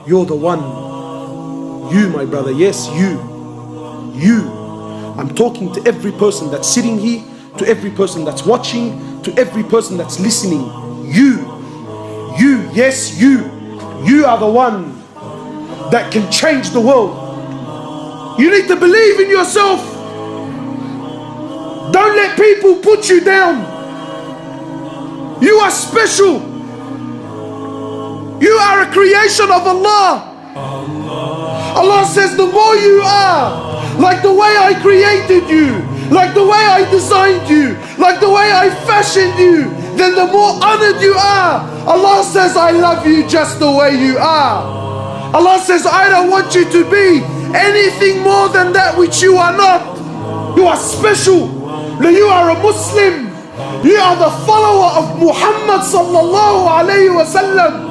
You're the one. You, my brother, yes, you. I'm talking to every person that's sitting here, to every person that's watching, to every person that's listening. You, yes, you are the one that can change the world. You need to believe in yourself. Don't let people put you down. You are special. You are a creation of Allah. Allah says, the more you are like the way I created you, like the way I designed you, like the way I fashioned you, then the more honored you are. Allah says, I love you just the way you are. Allah says, I don't want you to be anything more than that which you are not. You are special. You are a Muslim. You are the follower of Muhammad sallallahu alayhi wa sallam.